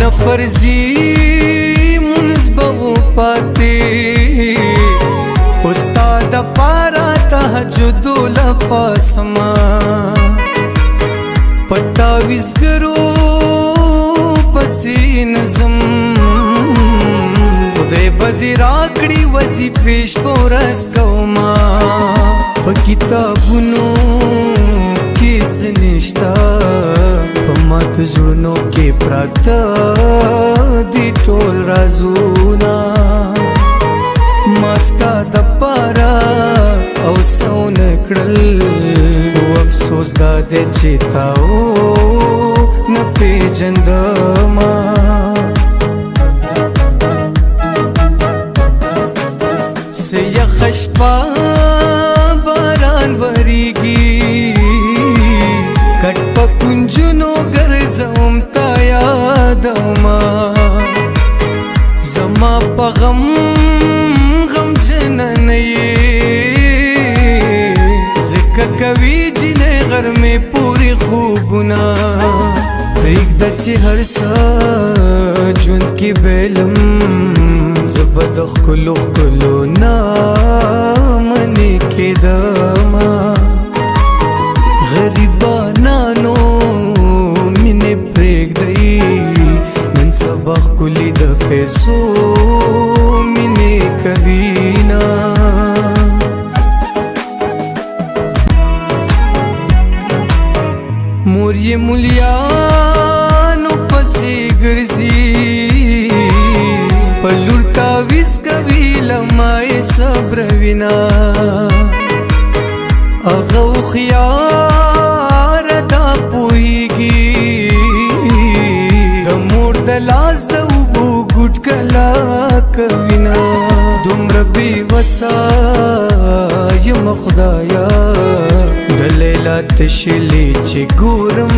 نه فرضي مونږ به وپاتې استاد پارا تهجد لپاسما پتا وزګرو پسې نظم خدای بدی راکړي وظیفې شپه ورځ کوما په کتابونو کې څه نشته په ماته زړونو کې پراته دي ټول رازونه ما ستا دپاره او څه ونه کړل خو افسوس دا دی چې تا نه پېژندما څه یخه شپه باران وریږي کټ په کنجونو ګرځوم تا یادومه زما په غم غمجنه نه یې ځکه کوي جینۍ غرمې پورې خوبونه پرېږده چې هر څه ژوند کې بېلم زه به د ښکلو ښکلو نه منې کېدمه غریبانانو مینې پرېږدئ نن سبا ښکلي د پیسو مینې کوینه مور یې مولیانو پسې ګرځي په لور تاویز کوي له ما یې صبروینه هغه هوښیاره دا پوهېږي د مور د لاس د اوبو ګوټ کله کوینه دومره بېوسه یم خدایه د لیلا تشلې چې ګورم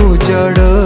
وجاړه